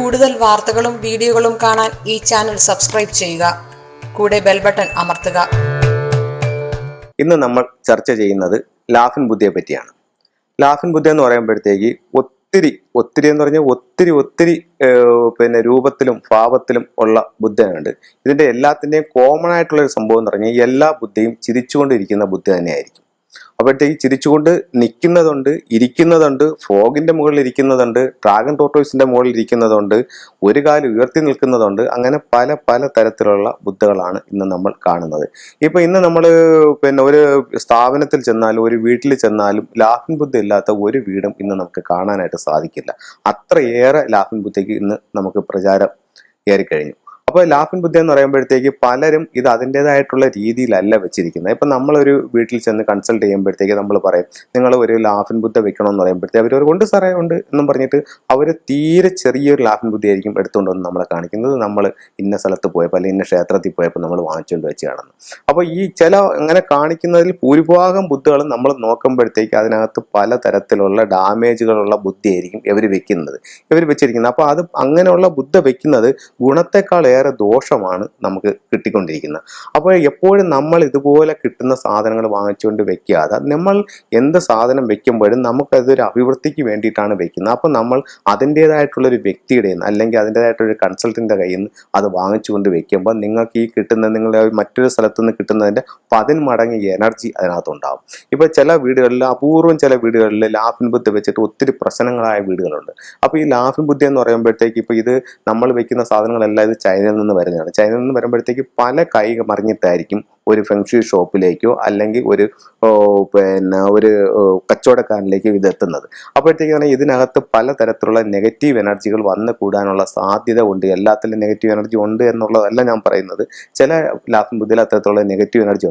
കൂടുതൽ വാർത്തകളും വീഡിയോകളും കാണാൻ ഈ ചാനൽ സബ്സ്ക്രൈബ് ചെയ്യുക. കൂടെ ബെൽ ബട്ടൺ അമർത്തുക. ഇന്ന് നമ്മൾ ചർച്ച ചെയ്യുന്നത് ലാഫിൻ ബുദ്ധയെ പറ്റിയാണ്. ലാഫിൻ ബുദ്ധ എന്ന് പറയുമ്പോഴത്തേക്ക് ഒത്തിരി എന്ന് പറഞ്ഞാൽ ഒത്തിരി രൂപത്തിലും ഭാവത്തിലും ഉള്ള ബുദ്ധനുണ്ട്. ഇതിന്റെ എല്ലാത്തിന്റെയും കോമൺ ആയിട്ടുള്ള ഒരു സംഭവം എന്ന് പറഞ്ഞാൽ എല്ലാ ബുദ്ധയും ചിരിച്ചുകൊണ്ടിരിക്കുന്ന ബുദ്ധ തന്നെയായിരിക്കും. അപ്പോഴത്തേക്ക് ചിരിച്ചുകൊണ്ട് നിൽക്കുന്നതുണ്ട്, ഇരിക്കുന്നതുണ്ട്, ഫോഗിന്റെ മുകളിൽ ഇരിക്കുന്നതുണ്ട്, ഡ്രാഗൺ ടോർട്ടോയ്സിന്റെ മുകളിൽ ഇരിക്കുന്നതുണ്ട്, ഒരു കാല് ഉയർത്തി നിൽക്കുന്നതുണ്ട്. അങ്ങനെ പല തരത്തിലുള്ള ബുദ്ധകളാണ് ഇന്ന് നമ്മൾ കാണുന്നത്. ഇന്ന് നമ്മൾ ഒരു സ്ഥാപനത്തിൽ ചെന്നാലും ഒരു വീട്ടിൽ ചെന്നാലും ലാഫിൻ ബുദ്ധ ഇല്ലാത്ത ഒരു വീടും ഇന്ന് നമുക്ക് കാണാനായിട്ട് സാധിക്കില്ല. അത്രയേറെ ലാഫിൻ ബുദ്ധയ്ക്ക് ഇന്ന് നമുക്ക് പ്രചാരം ഏറിക്കഴിഞ്ഞു. അപ്പോൾ ലാഫിൻ ബുദ്ധ എന്ന് പറയുമ്പോഴത്തേക്ക് പലരും ഇത് അതിൻ്റെതായിട്ടുള്ള രീതിയിലല്ല വെച്ചിരിക്കുന്നത്. ഇപ്പം നമ്മളൊരു വീട്ടിൽ ചെന്ന് കൺസൾട്ട് ചെയ്യുമ്പോഴത്തേക്ക് നമ്മൾ പറയും, നിങ്ങൾ ഒരു ലാഫിൻ ബുദ്ധ വെക്കണമെന്ന് പറയുമ്പോഴത്തേക്ക് അവർ കൊണ്ട് സാറേ ഉണ്ട് എന്നും പറഞ്ഞിട്ട് അവർ തീരെ ചെറിയൊരു ലാഫിൻ ബുദ്ധ ആയിരിക്കും എടുത്തുകൊണ്ടുവന്ന് നമ്മളെ കാണിക്കുന്നത്. നമ്മൾ ഇന്ന സ്ഥലത്ത് പോയപ്പോൾ അല്ലെങ്കിൽ ഇന്ന ക്ഷേത്രത്തിൽ പോയപ്പോൾ നമ്മൾ വാങ്ങിച്ചുകൊണ്ട് വെച്ച് കാണുന്നു. അപ്പോൾ ഈ ചില അങ്ങനെ കാണിക്കുന്നതിൽ ഭൂരിഭാഗം ബുദ്ധകളും നമ്മൾ നോക്കുമ്പോഴത്തേക്ക് അതിനകത്ത് പല തരത്തിലുള്ള ഡാമേജുകളുള്ള ബുദ്ധിയായിരിക്കും ഇവർ വെച്ചിരിക്കുന്നത്. അപ്പോൾ അത് അങ്ങനെയുള്ള ബുദ്ധ വെക്കുന്നത് ഗുണത്തെക്കാൾ ഏറെ ദോഷമാണ് നമുക്ക് കിട്ടിക്കൊണ്ടിരിക്കുന്നത്. അപ്പോൾ എപ്പോഴും നമ്മൾ ഇതുപോലെ കിട്ടുന്ന സാധനങ്ങൾ വാങ്ങിച്ചുകൊണ്ട് വെക്കാതെ നമ്മൾ എന്ത് സാധനം വെക്കുമ്പോഴും നമുക്കതൊരു അഭിവൃദ്ധിക്ക് വേണ്ടിയിട്ടാണ് വെക്കുന്നത്. അപ്പോൾ നമ്മൾ അതിൻ്റെതായിട്ടുള്ളൊരു വ്യക്തിയുടെ അല്ലെങ്കിൽ അതിൻ്റെതായിട്ടൊരു കൺസൾട്ടൻ്റെ കയ്യിൽ നിന്ന് അത് വാങ്ങിച്ചുകൊണ്ട് വെക്കുമ്പോൾ നിങ്ങൾക്ക് ഈ കിട്ടുന്ന നിങ്ങളുടെ മറ്റൊരു സ്ഥലത്തു നിന്ന് കിട്ടുന്നതിൻ്റെ 10 മടങ്ങ് എനർജി അതിനകത്തുണ്ടാവും. ഇപ്പോൾ ചില വീടുകളിൽ അപൂർവം ചില വീടുകളിൽ ലാഫിൻ ബുദ്ധ വെച്ചിട്ട് ഒത്തിരി പ്രശ്നങ്ങളായ വീടുകളുണ്ട്. അപ്പോൾ ഈ ലാഫിൻ ബുദ്ധ എന്ന് പറയുമ്പോഴത്തേക്ക് ഇപ്പോൾ ഇത് നമ്മൾ വെക്കുന്ന സാധനങ്ങളെല്ലാം ഇത് ചൈനയിൽ നിന്ന് വരുന്നതാണ്. ചൈനയിൽ നിന്ന് വരുമ്പോഴത്തേക്ക് പല കൈ മറിഞ്ഞിട്ടായിരിക്കും ഒരു ഫെങ്ഷി ഷോപ്പിലേക്കോ അല്ലെങ്കിൽ ഒരു കച്ചവടക്കാരനിലേക്കോ ഇത് എത്തുന്നത്. അപ്പോഴത്തേക്കാണ് ഇതിനകത്ത് പലതരത്തിലുള്ള നെഗറ്റീവ് എനർജികൾ വന്നു കൂടാനുള്ള സാധ്യത ഉണ്ട്. എല്ലാത്തിലും നെഗറ്റീവ് എനർജി ഉണ്ട് എന്നുള്ളതല്ല ഞാൻ പറയുന്നത്. ചില ലാഫിൻ ബുദ്ധിയിൽ അത്തരത്തിലുള്ള നെഗറ്റീവ് എനർജി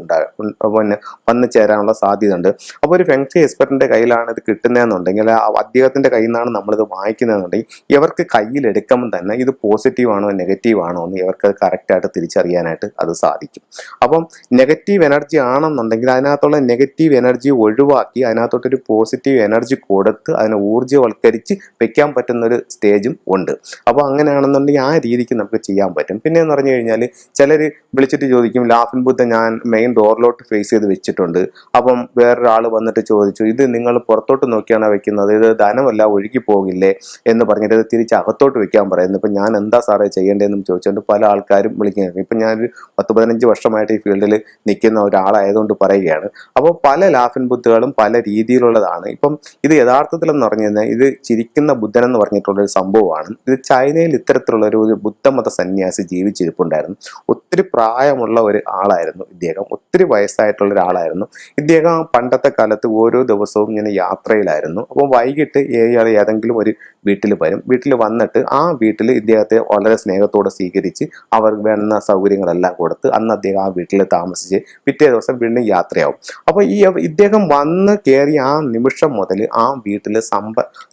വന്നു ചേരാനുള്ള സാധ്യത ഉണ്ട്. അപ്പോൾ ഒരു ഫെങ്ഷി എക്സ്പെർട്ടിന്റെ കയ്യിലാണ് ഇത് കിട്ടുന്നതെന്നുണ്ടെങ്കിൽ അദ്ദേഹത്തിന്റെ കയ്യിൽ നിന്നാണ് നമ്മളിത് വാങ്ങിക്കുന്നതെന്നുണ്ടെങ്കിൽ ഇവർക്ക് കയ്യിൽ എടുക്കുമ്പോൾ തന്നെ ഇത് പോസിറ്റീവ് ആണോ നെഗറ്റീവ് ആണോ എന്ന് ഇവർക്ക് കറക്റ്റായിട്ട് തിരിച്ചറിയാനായിട്ട് അത് സാധിക്കും. അപ്പം നെഗറ്റീവ് എനർജി ആണെന്നുണ്ടെങ്കിൽ അതിനകത്തുള്ള നെഗറ്റീവ് എനർജി ഒഴിവാക്കി അതിനകത്തോട്ടൊരു പോസിറ്റീവ് എനർജി കൊടുത്ത് അതിനെ ഊർജ്ജവൽക്കരിച്ച് വെക്കാൻ പറ്റുന്ന ഒരു സ്റ്റേജും ഉണ്ട്. അപ്പോൾ അങ്ങനെയാണെന്നുണ്ടെങ്കിൽ ആ രീതിക്ക് നമുക്ക് ചെയ്യാൻ പറ്റും. പിന്നെ എന്ന് പറഞ്ഞു കഴിഞ്ഞാൽ ചിലർ വിളിച്ചിട്ട് ചോദിക്കും, ലാഫിൻ ബുദ്ധ ഞാൻ മെയിൻ ഡോറിലോട്ട് ഫേസ് ചെയ്ത് വെച്ചിട്ടുണ്ട്. അപ്പം വേറൊരാൾ വന്നിട്ട് ചോദിച്ചു, ഇത് നിങ്ങൾ പുറത്തോട്ട് നോക്കിയാണ് വെക്കുന്നത്, ഇത് ധനമല്ല ഒഴുകി പോകില്ലേ എന്ന് പറഞ്ഞിട്ട് ഇത് തിരിച്ച് അകത്തോട്ട് വെക്കാൻ പറയുന്നു. ഇപ്പം ഞാൻ എന്താ സാറേ ചെയ്യേണ്ടതെന്ന് ചോദിച്ചുകൊണ്ട് പല ആൾക്കാരും വിളിക്കുകയാണ്. ഇപ്പം ഞാനൊരു 10-15 വർഷമായിട്ട് ഈ ഫീൽഡിൽ നിൽക്കുന്ന ഒരാളായതുകൊണ്ട് പറയുകയാണ്. അപ്പോൾ പല ലാഫിൻ ബുദ്ധകളും പല രീതിയിലുള്ളതാണ്. ഇപ്പം ഇത് യഥാർത്ഥത്തിലെന്ന് പറഞ്ഞു കഴിഞ്ഞാൽ ഇത് ചിരിക്കുന്ന ബുദ്ധൻ എന്ന് പറഞ്ഞിട്ടുള്ളൊരു സംഭവമാണ്. ഇത് ചൈനയിൽ ഇത്തരത്തിലുള്ള ഒരു ബുദ്ധമത സന്യാസി ജീവിച്ചിരിപ്പുണ്ടായിരുന്നു. ഒത്തിരി പ്രായമുള്ള ഒരു ആളായിരുന്നു ഇദ്ദേഹം, ഒത്തിരി വയസ്സായിട്ടുള്ള ഒരാളായിരുന്നു ഇദ്ദേഹം. പണ്ടത്തെ കാലത്ത് ഓരോ ദിവസവും ഇങ്ങനെ യാത്രയിലായിരുന്നു. അപ്പോൾ വൈകിട്ട് ഇയാൾ ഏതെങ്കിലും ഒരു വീട്ടിൽ വരും. വീട്ടിൽ വന്നിട്ട് ആ വീട്ടിൽ ഇദ്ദേഹത്തെ വളരെ സ്നേഹത്തോടെ സ്വീകരിച്ച് അവർ വേണ്ട സൗകര്യങ്ങളെല്ലാം കൊടുത്ത് അന്ന് അദ്ദേഹം ആ വീട്ടിൽ താമസിച്ച് പിറ്റേ ദിവസം വീണ്ടും യാത്രയാവും. അപ്പോൾ ഇദ്ദേഹം വന്ന് കയറി ആ നിമിഷം മുതൽ ആ വീട്ടിൽ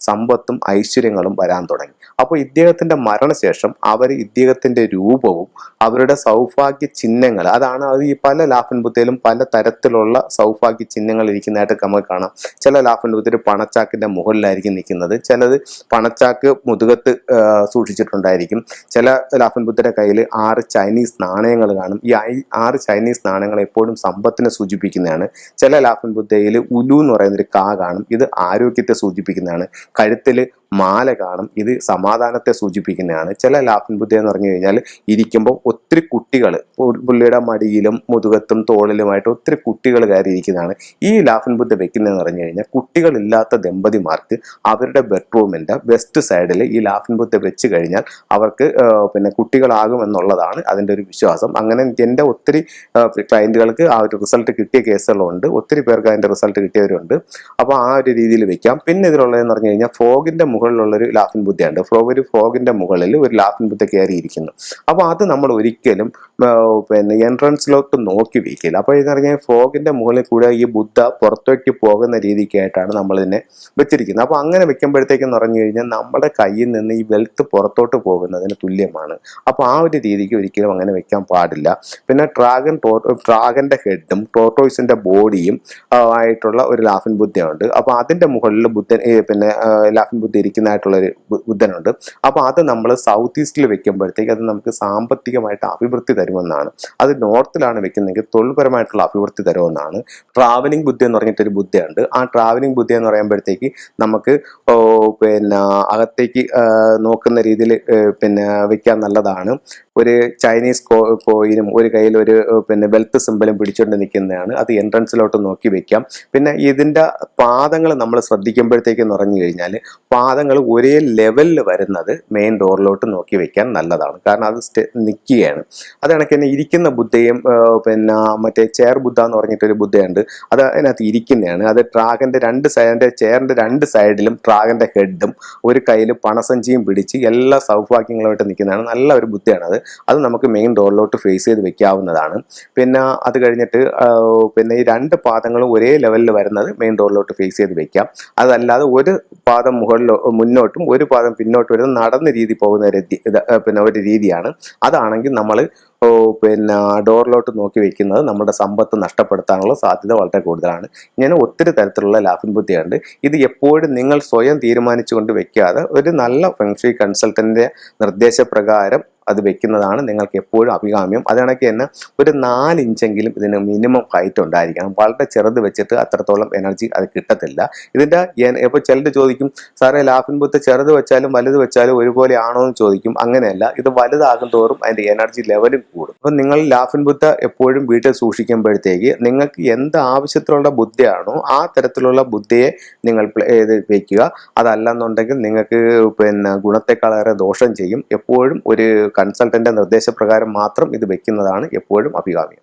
സമ്പത്തും ഐശ്വര്യങ്ങളും വരാൻ തുടങ്ങി. അപ്പോൾ ഇദ്ദേഹത്തിന്റെ മരണശേഷം അവർ ഇദ്ദേഹത്തിന്റെ രൂപവും അവരുടെ സൗഭാഗ്യ ചിഹ്നങ്ങൾ, അതാണ് അത് ഈ പല ലാഫിൻ ബുദ്ധയിലും പല തരത്തിലുള്ള സൗഭാഗ്യ ചിഹ്നങ്ങൾ ഇരിക്കുന്നതായിട്ട് നമുക്ക് കാണാം. ചില ലാഫിൻ ബുദ്ധർ പണച്ചാക്കിന്റെ മുകളിലായിരിക്കും നിൽക്കുന്നത്, ചിലത് പണച്ചാക്ക് മുതുകത്ത് സൂക്ഷിച്ചിട്ടുണ്ടായിരിക്കും. ചില ലാഫിൻ ബുദ്ധരുടെ കയ്യിൽ 6 ചൈനീസ് നാണയങ്ങൾ കാണും. ഈ 6 ചൈനീസ് നാണയങ്ങൾ എപ്പോഴും സമ്പത്തിനെ സൂചിപ്പിക്കുന്നതാണ്. ചില ലാഫിൻ ബുദ്ധയിൽ ഉലു എന്ന് പറയുന്നൊരു കാ കാണും, ഇത് ആരോഗ്യത്തെ സൂചിപ്പിക്കുന്നതാണ്. കഴുത്തിൽ മാല കാണും, ഇത് സമാധാനത്തെ സൂചിപ്പിക്കുന്നതാണ്. ചില ലാഫിൻ ബുദ്ധ എന്ന് പറഞ്ഞു കഴിഞ്ഞാൽ ഇരിക്കുമ്പോൾ ഒത്തിരി കുട്ടികൾ പുള്ളിയുടെ മടിയിലും മുതുകത്തും തോളിലുമായിട്ട് ഒത്തിരി കുട്ടികൾ കയറിയിരിക്കുന്നതാണ്. ഈ ലാഫിൻ ബുദ്ധ വെക്കുന്നതെന്ന് പറഞ്ഞു കഴിഞ്ഞാൽ കുട്ടികളില്ലാത്ത ദമ്പതിമാർക്ക് അവരുടെ ബെഡ്റൂമിന്റെ വെസ്റ്റ് സൈഡിൽ ഈ ലാഫിൻ ബുദ്ധ വെച്ച് കഴിഞ്ഞാൽ അവർക്ക് കുട്ടികളാകും എന്നുള്ളതാണ് അതിൻ്റെ ഒരു വിശ്വാസം. അങ്ങനെ എൻ്റെ ഒത്തിരി ക്ലയന്റുകൾക്ക് ആ ഒരു റിസൾട്ട് കിട്ടിയ കേസുകളുണ്ട്, ഒത്തിരി പേർക്ക് അതിൻ്റെ റിസൾട്ട് കിട്ടിയവരുണ്ട്. അപ്പോൾ ആ ഒരു രീതിയിൽ വെക്കാം. പിന്നെ ഇതിലുള്ളതെന്ന് പറഞ്ഞു കഴിഞ്ഞാൽ ഫോഗിന്റെ മുകളിലുള്ളൊരു ലാഫിൻ ബുദ്ധയുണ്ട്. ഫോഗിന്റെ മുകളിൽ ഒരു ലാഫിൻ ബുദ്ധ കയറിയിരിക്കുന്നു. അപ്പോൾ അത് നമ്മൾ ഒരിക്കലും എൻട്രൻസിലോട്ട് നോക്കി വെക്കില്ല. അപ്പോൾ ഇതെന്ന് പറഞ്ഞാൽ ഫോഗിന്റെ മുകളിൽ കൂടെ ഈ ബുദ്ധ പുറത്തേക്ക് പോകുന്ന രീതിക്കായിട്ടാണ് നമ്മളിതിനെ വെച്ചിരിക്കുന്നത്. അപ്പോൾ അങ്ങനെ വെക്കുമ്പോഴത്തേക്കെന്ന് പറഞ്ഞു കഴിഞ്ഞാൽ നമ്മുടെ കയ്യിൽ നിന്ന് ഈ വെൽത്ത് പുറത്തോട്ട് പോകുന്നതിന് തുല്യമാണ്. അപ്പോൾ ആ ഒരു രീതിക്ക് ഒരിക്കലും അങ്ങനെ വെക്കാൻ പാടില്ല. പിന്നെ ഡ്രാഗന്റെ ഹെഡും ടോർട്ടോയ്സിന്റെ ബോഡിയും ആയിട്ടുള്ള ഒരു ലാഫിൻ ബുദ്ധയുണ്ട്. അപ്പോൾ അതിന്റെ മുകളിൽ ലാഫിൻ ബുദ്ധ ഇരിക്കുന്നതായിട്ടുള്ള ഒരു ബുധനുണ്ട്. അപ്പോൾ അത് നമ്മൾ സൗത്ത് ഈസ്റ്റിൽ വെക്കുമ്പോഴത്തേക്ക് അത് നമുക്ക് സാമ്പത്തികമായിട്ട് അഭിവൃദ്ധി തരുമെന്നാണ്. അത് നോർത്തിലാണ് വെക്കുന്നതെങ്കിൽ തൊഴിൽപരമായിട്ടുള്ള അഭിവൃദ്ധി തരുമെന്നാണ്. ട്രാവലിംഗ് ബുദ്ധി എന്ന് പറഞ്ഞിട്ടൊരു ബുദ്ധയുണ്ട്. ആ ട്രാവലിംഗ് ബുദ്ധി എന്ന് പറയുമ്പോഴത്തേക്ക് നമുക്ക് പിന്നെ അകത്തേക്ക് നോക്കുന്ന രീതിയിൽ പിന്നെ വെക്കാൻ നല്ലതാണ്. ഒരു ചൈനീസ് കോയിനും ഒരു കയ്യിൽ ഒരു പിന്നെ വെൽത്ത് സിമ്പലും പിടിച്ചുകൊണ്ട് നിൽക്കുന്നതാണ്. അത് എൻട്രൻസിലോട്ട് നോക്കി വെക്കാം. പിന്നെ ഇതിൻ്റെ പാദങ്ങൾ നമ്മൾ ശ്രദ്ധിക്കുമ്പോഴത്തേക്കെന്ന് പറഞ്ഞു കഴിഞ്ഞാൽ പാദങ്ങൾ ഒരേ ലെവലിൽ വരുന്നത് മെയിൻ ഡോറിലോട്ട് നോക്കി വെക്കാൻ നല്ലതാണ്. കാരണം അത് നിൽക്കുകയാണ്. അത് കണക്ക് തന്നെ ഇരിക്കുന്ന ബുദ്ധയും പിന്നെ മറ്റേ ചെയർ ബുദ്ധ എന്ന് പറഞ്ഞിട്ടൊരു ബുദ്ധയുണ്ട്. അത് അതിനകത്ത് ഇരിക്കുന്നതാണ്. അത് ഡ്രാഗന്റെ ചെയറിന്റെ രണ്ട് സൈഡിലും ഡ്രാഗന്റെ ഹെഡും ഒരു കയ്യിൽ പണസഞ്ചിയും പിടിച്ച് എല്ലാ സൗഭാഗ്യങ്ങളുമായിട്ട് നിൽക്കുന്നതാണ്. നല്ല ഒരു ബുദ്ധയാണ്. അത് നമുക്ക് മെയിൻ ഡോറിലോട്ട് ഫേസ് ചെയ്ത് വെക്കാവുന്നതാണ്. പിന്നെ അത് കഴിഞ്ഞിട്ട് പിന്നെ ഈ രണ്ട് പാദങ്ങളും ഒരേ ലെവലിൽ വരുന്നത് മെയിൻ ഡോറിലോട്ട് ഫേസ് ചെയ്ത് വെക്കാം. അതല്ലാതെ ഒരു പാദം മുന്നോട്ടും ഒരു പാദം പിന്നോട്ടും വരുന്ന നടന്ന രീതി പോകുന്ന പിന്നെ ഒരു രീതിയാണ്. അതാണെങ്കിൽ നമ്മൾ പിന്നെ ഡോറിലോട്ട് നോക്കി വെക്കുന്നത് നമ്മുടെ സമ്പത്ത് നഷ്ടപ്പെടുത്താനുള്ള സാധ്യത വളരെ കൂടുതലാണ്. ഇങ്ങനെ ഒത്തിരി തരത്തിലുള്ള ലാഫിംഗ് ബുദ്ധിയുണ്ട്. ഇത് എപ്പോഴും നിങ്ങൾ സ്വയം തീരുമാനിച്ചുകൊണ്ട് വെക്കാതെ ഒരു നല്ല ഫെങ്ഷുയി കൺസൾട്ടന്റിന്റെ നിർദ്ദേശപ്രകാരം അത് വെക്കുന്നതാണ് നിങ്ങൾക്ക് എപ്പോഴും അഭികാമ്യം. അതിനൊക്കെ തന്നെ ഒരു 4 ഇഞ്ചെങ്കിലും ഇതിന് മിനിമം ഹൈറ്റ് ഉണ്ടായിരിക്കണം. വളരെ ചെറുത് വെച്ചിട്ട് അത്രത്തോളം എനർജി അത് കിട്ടത്തില്ല. ഇതിൻ്റെ ഇപ്പോൾ ചിലർ ചോദിക്കും, സാറേ ലാഫിംഗ് ബുദ്ധ ചെറുത് വെച്ചാലും വലുത് വെച്ചാലും ഒരുപോലെ ആണോ എന്ന് ചോദിക്കും. അങ്ങനെയല്ല, ഇത് വലുതാകും തോറും അതിൻ്റെ എനർജി ലെവലും കൂടും. അപ്പം നിങ്ങൾ ലാഫിംഗ് ബുദ്ധ എപ്പോഴും വീട്ടിൽ സൂക്ഷിക്കുമ്പോഴത്തേക്ക് നിങ്ങൾക്ക് എന്ത് ആവശ്യത്തിലുള്ള ബുദ്ധയാണോ ആ തരത്തിലുള്ള ബുദ്ധയെ നിങ്ങൾ വയ്ക്കുക. അതല്ലെന്നുണ്ടെങ്കിൽ നിങ്ങൾക്ക് പിന്നെ ഗുണത്തെക്കാളേറെ ദോഷം ചെയ്യും. എപ്പോഴും ഒരു കൺസൾട്ടന്റ് നിർദ്ദേശപ്രകാരം മാത്രം ഇത് വെക്കുന്നതാണ് എപ്പോഴും അഭികാമ്യം.